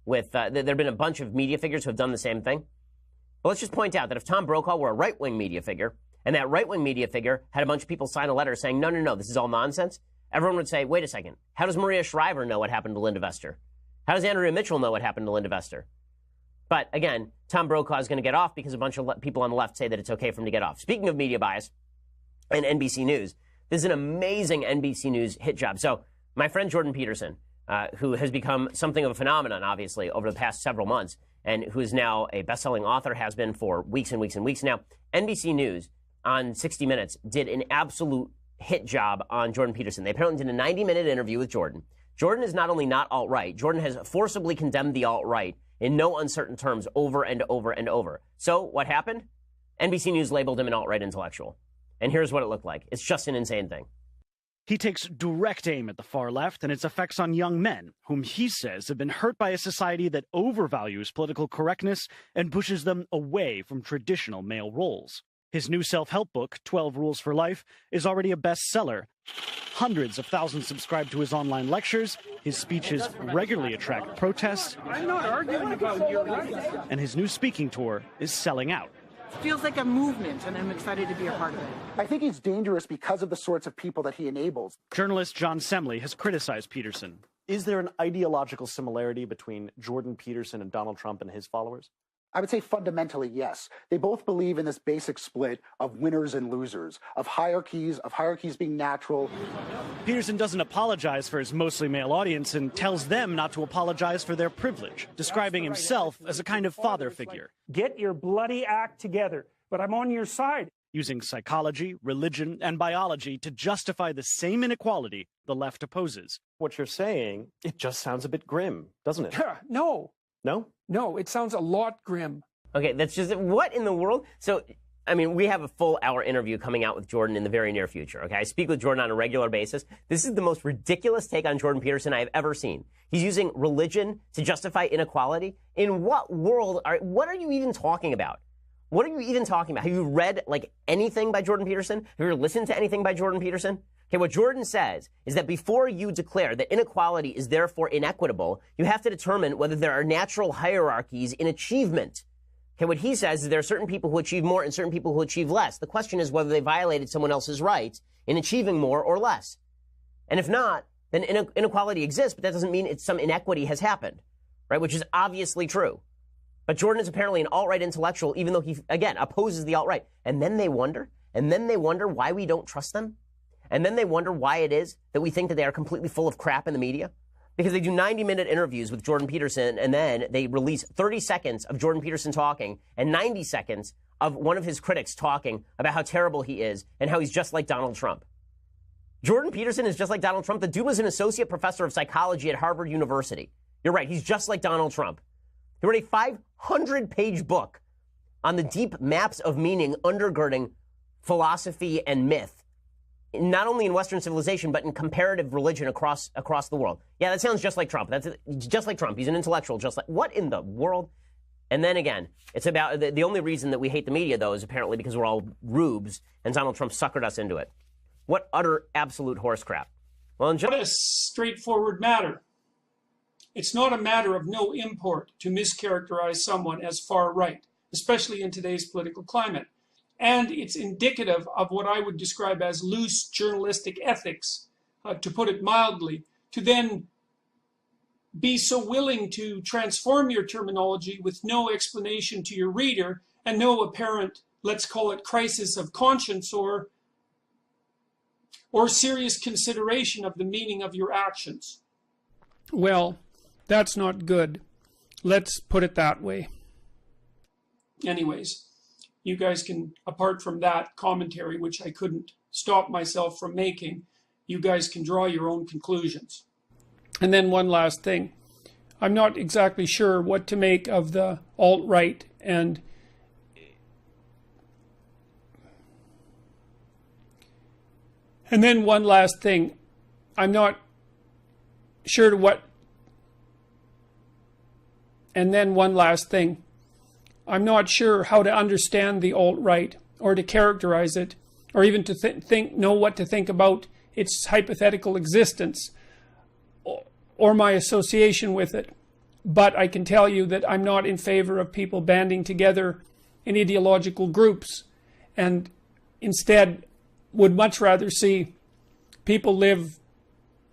with, there have been a bunch of media figures who have done the same thing. But let's just point out that if Tom Brokaw were a right-wing media figure, and that right-wing media figure had a bunch of people sign a letter saying, no, this is all nonsense, everyone would say, wait a second, how does Maria Shriver know what happened to Linda Vester? How does Andrea Mitchell know what happened to Linda Vester? But again, Tom Brokaw is going to get off because a bunch of people on the left say that it's okay for him to get off. Speaking of media bias and NBC News, this is an amazing NBC News hit job. So my friend Jordan Peterson, who has become something of a phenomenon, obviously, over the past several months, and who is now a best-selling author, has been for weeks and weeks and weeks now. NBC News on 60 Minutes did an absolute hit job on Jordan Peterson. They apparently did a 90-minute interview with Jordan. Jordan is not only not alt-right, Jordan has forcibly condemned the alt-right in no uncertain terms over and over and over. So what happened? NBC News labeled him an alt-right intellectual. And here's what it looked like. It's just an insane thing. He takes direct aim at the far left and its effects on young men, whom he says have been hurt by a society that overvalues political correctness and pushes them away from traditional male roles. His new self-help book, 12 Rules for Life, is already a bestseller. Hundreds of thousands subscribe to his online lectures. His speeches regularly attract protests. I'm not arguing about your rights. And his new speaking tour is selling out. Feels like a movement, and I'm excited to be a part of it. I think he's dangerous because of the sorts of people that he enables. Journalist John Semley has criticized Peterson. Is there an ideological similarity between Jordan Peterson and Donald Trump and his followers? I would say fundamentally, yes. They both believe in this basic split of winners and losers, of hierarchies being natural. Peterson doesn't apologize for his mostly male audience and tells them not to apologize for their privilege, describing himself as a kind of father figure. Get your bloody act together, but I'm on your side. Using psychology, religion, and biology to justify the same inequality the left opposes. What you're saying, it just sounds a bit grim, doesn't it? No. No? No, it sounds a lot grim. Okay, that's just, what in the world? So, I mean, we have a full hour interview coming out with Jordan in the very near future, okay? I speak with Jordan on a regular basis. This is the most ridiculous take on Jordan Peterson I have ever seen. He's using religion to justify inequality. In what world what are you even talking about? What are you even talking about? Have you read, anything by Jordan Peterson? Have you ever listened to anything by Jordan Peterson? Okay, what Jordan says is that before you declare that inequality is therefore inequitable, you have to determine whether there are natural hierarchies in achievement. Okay, what he says is there are certain people who achieve more and certain people who achieve less. The question is whether they violated someone else's rights in achieving more or less. And if not, then inequality exists, but that doesn't mean some inequity has happened, right? Which is obviously true. But Jordan is apparently an alt-right intellectual, even though he, again, opposes the alt-right. And then they wonder why we don't trust them. And then they wonder why it is that we think that they are completely full of crap in the media. Because they do 90-minute interviews with Jordan Peterson, and then they release 30 seconds of Jordan Peterson talking and 90 seconds of one of his critics talking about how terrible he is and how he's just like Donald Trump. Jordan Peterson is just like Donald Trump. The dude was an associate professor of psychology at Harvard University. You're right, he's just like Donald Trump. He wrote a 500-page book on the deep maps of meaning undergirding philosophy and myth, not only in Western civilization, but in comparative religion across the world. Yeah, that sounds just like Trump. That's just like Trump. He's an intellectual, just like, what in the world? And then again, it's about, the only reason that we hate the media, though, is apparently because we're all rubes, and Donald Trump suckered us into it. What utter, absolute horse crap. Well, what a straightforward matter. It's not a matter of no import to mischaracterize someone as far right, especially in today's political climate. And it's indicative of what I would describe as loose journalistic ethics, to put it mildly, to then be so willing to transform your terminology with no explanation to your reader and no apparent, let's call it, crisis of conscience or serious consideration of the meaning of your actions. Well, that's not good. Let's put it that way. Anyways, you guys can, apart from that commentary, which I couldn't stop myself from making, you guys can draw your own conclusions. And then one last thing. I'm not exactly sure what to make of the alt-right and then one last thing. I'm not sure what. And then one last thing. I'm not sure how to understand the alt-right or to characterize it or even to know what to think about its hypothetical existence or my association with it. But I can tell you that I'm not in favor of people banding together in ideological groups, and instead would much rather see people live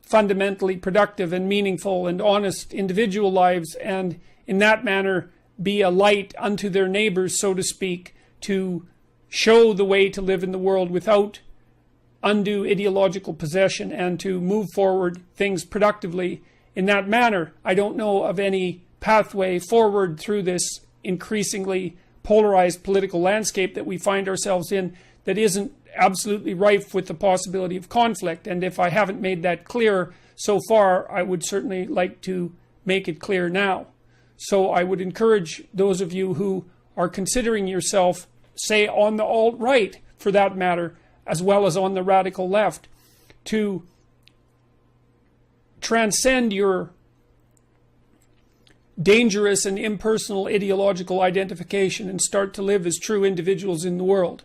fundamentally productive and meaningful and honest individual lives, and in that manner be a light unto their neighbors, so to speak, to show the way to live in the world without undue ideological possession and to move forward things productively in that manner. I don't know of any pathway forward through this increasingly polarized political landscape that we find ourselves in that isn't absolutely rife with the possibility of conflict. And if I haven't made that clear so far, I would certainly like to make it clear now. So I would encourage those of you who are considering yourself, say on the alt-right for that matter, as well as on the radical left, to transcend your dangerous and impersonal ideological identification and start to live as true individuals in the world.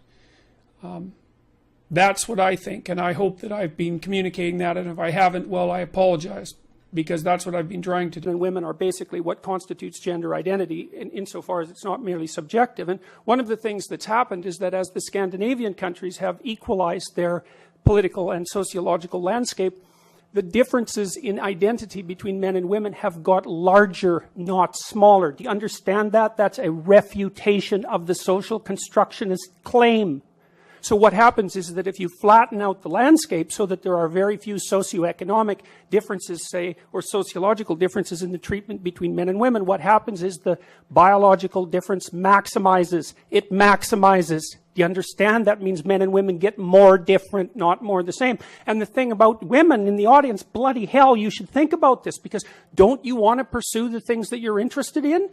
That's what I think, and I hope that I've been communicating that, and if I haven't, well, I apologize, because that's what I've been trying to do. And women are basically what constitutes gender identity insofar as it's not merely subjective. And one of the things that's happened is that as the Scandinavian countries have equalized their political and sociological landscape, the differences in identity between men and women have got larger, not smaller. Do you understand that? That's a refutation of the social constructionist claim. So what happens is that if you flatten out the landscape so that there are very few socioeconomic differences, say, or sociological differences in the treatment between men and women, what happens is the biological difference maximizes. It maximizes. Do you understand? That means men and women get more different, not more the same. And the thing about women in the audience, bloody hell, you should think about this, because don't you want to pursue the things that you're interested in?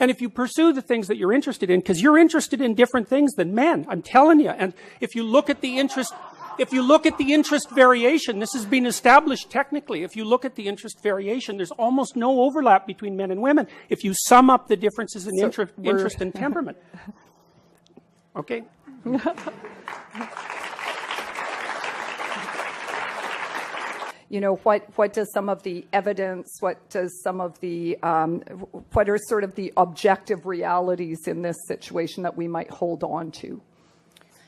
And if you pursue the things that you're interested in, because you're interested in different things than men, I'm telling you. And if you look at the interest variation, this has been established technically. If you look at the interest variation, there's almost no overlap between men and women if you sum up the differences in interest and temperament. Okay? You know, what does some of the evidence, what are sort of the objective realities in this situation that we might hold on to?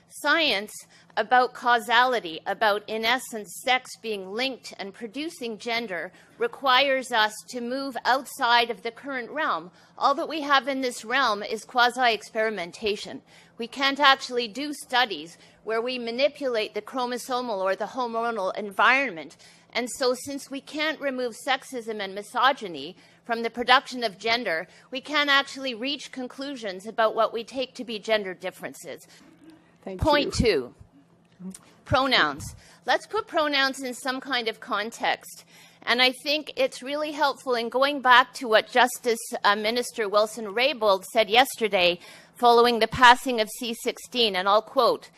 Science about causality, about, in essence, sex being linked and producing gender, requires us to move outside of the current realm. All that we have in this realm is quasi-experimentation. We can't actually do studies where we manipulate the chromosomal or the hormonal environment. And so since we can't remove sexism and misogyny from the production of gender, we can't actually reach conclusions about what we take to be gender differences. Point 2, pronouns. Let's put pronouns in some kind of context. And I think it's really helpful in going back to what Justice Minister Wilson-Raybould said yesterday following the passing of C-16, and I'll quote,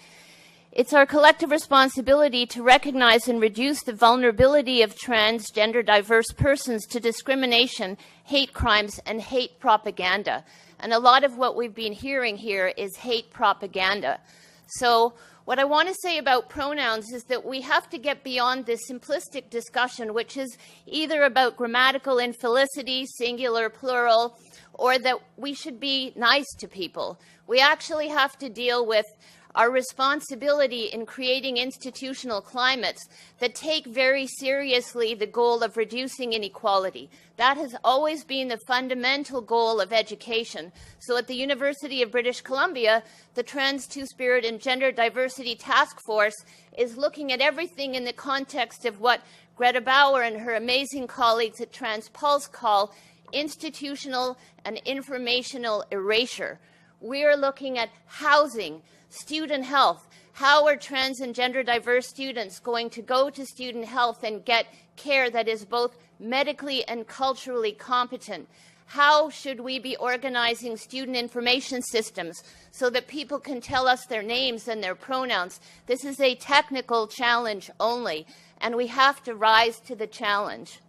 "It's our collective responsibility to recognize and reduce the vulnerability of transgender diverse persons to discrimination, hate crimes, and hate propaganda." And a lot of what we've been hearing here is hate propaganda. So what I want to say about pronouns is that we have to get beyond this simplistic discussion, which is either about grammatical infelicity, singular, plural, or that we should be nice to people. We actually have to deal with our responsibility in creating institutional climates that take very seriously the goal of reducing inequality. That has always been the fundamental goal of education. So at the University of British Columbia, the Trans, Two-Spirit and Gender Diversity Task Force is looking at everything in the context of what Greta Bauer and her amazing colleagues at TransPulse call institutional and informational erasure. We are looking at housing, student health. How are trans and gender diverse students going to go to student health and get care that is both medically and culturally competent? How should we be organizing student information systems so that people can tell us their names and their pronouns? This is a technical challenge only, and we have to rise to the challenge.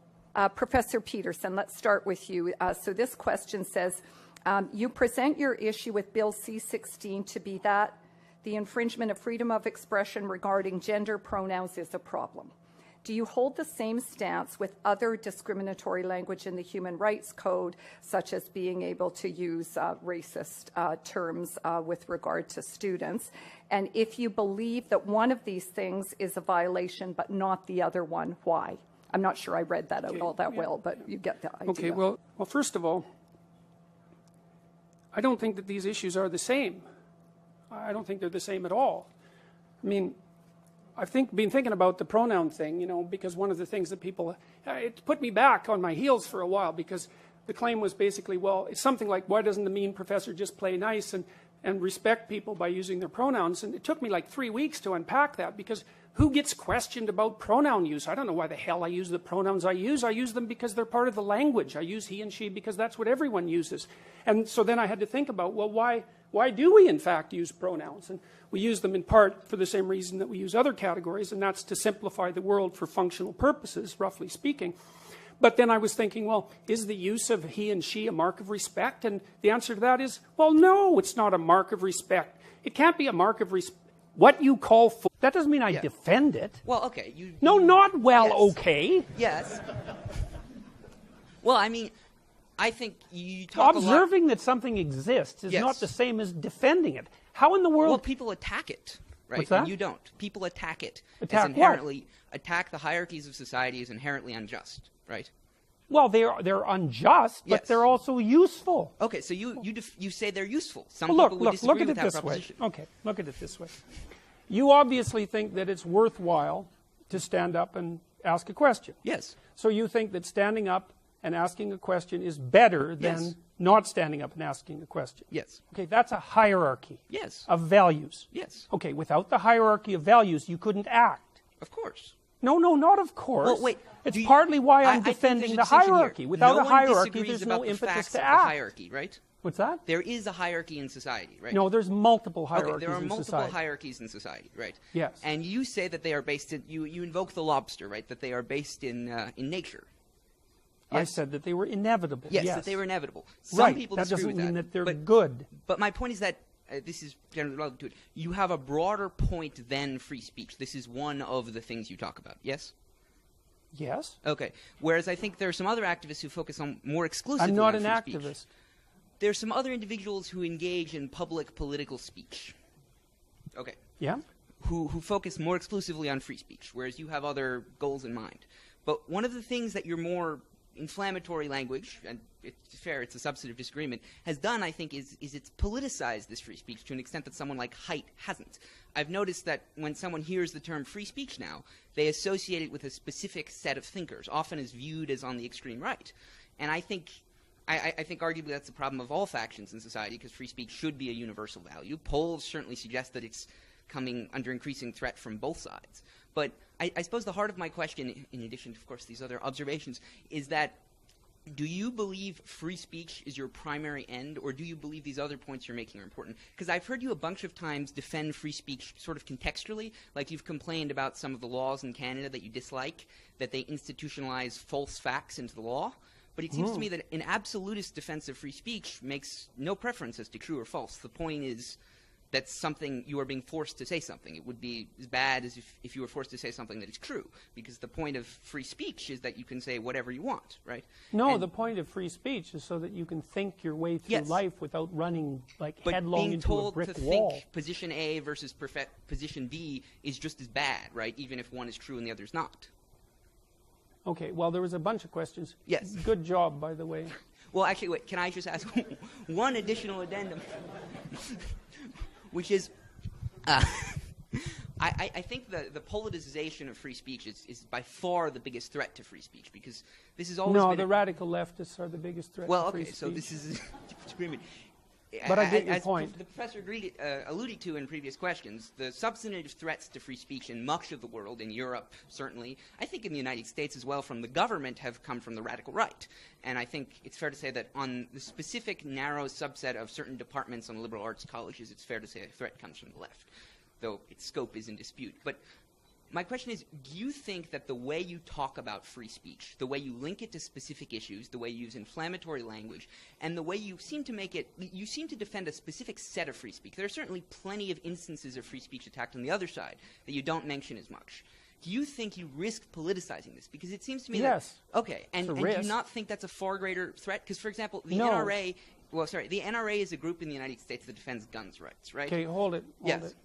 Professor Peterson, let's start with you. So this question says, you present your issue with Bill C-16 to be that the infringement of freedom of expression regarding gender pronouns is a problem. Do you hold the same stance with other discriminatory language in the Human Rights Code, such as being able to use racist terms with regard to students? And if you believe that one of these things is a violation but not the other one, why? I'm not sure I read that out all that well, but you get the idea. Okay, well, first of all, I don't think that these issues are the same. I don't think they're the same at all. I mean, I've been thinking about the pronoun thing, you know, because one of the things that people, it put me back on my heels for a while, because the claim was basically, well, it's something like, why doesn't the mean professor just play nice and respect people by using their pronouns? And it took me like 3 weeks to unpack that, because who gets questioned about pronoun use? I don't know why the hell I use the pronouns I use. I use them because they're part of the language. I use he and she because that's what everyone uses. And so then I had to think about, well, why do we in fact use pronouns? And we use them in part for the same reason that we use other categories, and that's to simplify the world for functional purposes, roughly speaking. But then I was thinking, well, is the use of he and she a mark of respect? And the answer to that is, well, no, it's not a mark of respect. It can't be a mark of respect. What you call that doesn't mean I defend it. Well, okay. Not well, yes. Okay. Yes. Well, I mean, I think you talk Observing that something exists is not the same as defending it. How in the world? Well, people attack it, right? What's that? And you don't. People attack it. Attack as inherently attack the hierarchies of society as inherently unjust, right? Well, they're unjust, but they're also useful. Okay, so you say they're useful. Some well, people would disagree look at with it that this proposition. way. Okay, look at it this way. You obviously think that it's worthwhile to stand up and ask a question. Yes. So you think that standing up and asking a question is better than not standing up and asking a question. Yes. Okay, that's a hierarchy. Yes. Of values. Yes. Okay, without the hierarchy of values, you couldn't act. Of course. No, not of course. Well, wait. It's partly why I'm defending the hierarchy. Without a hierarchy, there's no impetus to act. Hierarchy, right? What's that? There is a hierarchy in society, right? No, there's multiple hierarchies in society. Okay, there are multiple hierarchies in society, right? Yes. And you say that they are based in, you invoke the lobster, right? That they are based in nature. Yes? I said that they were inevitable. Yes, that they were inevitable. Some people disagree with that. That doesn't mean that they're good. But my point is that, this is generally relevant to it, you have a broader point than free speech. This is one of the things you talk about, yes? Yes. Okay. Whereas I think there are some other activists who focus on more exclusively I'm not on an free activist. Speech. There's some other individuals who engage in public political speech. Okay. Yeah. Who focus more exclusively on free speech, whereas you have other goals in mind. But one of the things that your more inflammatory language, and it's fair, it's a substantive disagreement, has done, I think, is it's politicized this free speech to an extent that someone like Haidt hasn't. I've noticed that when someone hears the term free speech now, they associate it with a specific set of thinkers, often as viewed as on the extreme right. And I think arguably that's the problem of all factions in society, because free speech should be a universal value. Polls certainly suggest that it's coming under increasing threat from both sides. But I suppose the heart of my question, in addition to, of course, these other observations, is that do you believe free speech is your primary end, or do you believe these other points you're making are important? Because I've heard you a bunch of times defend free speech sort of contextually, like you've complained about some of the laws in Canada that you dislike, that they institutionalize false facts into the law. But it seems to me that an absolutist defense of free speech makes no preference as to true or false. The point is that something you are being forced to say something. It would be as bad as if you were forced to say something that is true, because the point of free speech is that you can say whatever you want, right? No, the point of free speech is so that you can think your way through life without running headlong into a brick wall. But being told to think position A versus position B is just as bad, right? Even if one is true and the other is not. Okay, well, there was a bunch of questions. Yes. Good job, by the way. Well, actually, wait, can I just ask one additional addendum? Which is, I think the politicization of free speech is by far the biggest threat to free speech, because this is always No, been the radical leftists are the biggest threat to free speech. So this is disagreement. But I get your point. The professor alluded to in previous questions, the substantive threats to free speech in much of the world, in Europe certainly, I think in the United States as well, from the government have come from the radical right. And I think it's fair to say that on the specific narrow subset of certain departments on liberal arts colleges, it's fair to say a threat comes from the left, though its scope is in dispute. But my question is, do you think that the way you talk about free speech, the way you link it to specific issues, the way you use inflammatory language, and the way you seem to make it, you seem to defend a specific set of free speech. There are certainly plenty of instances of free speech attacked on the other side that you don't mention as much. Do you think you risk politicizing this? Because it seems to me yes. that okay, and do you not think that's a far greater threat? Because, for example, the NRA. Well, sorry, the NRA is a group in the United States that defends guns rights, right? Okay, hold it. Yes.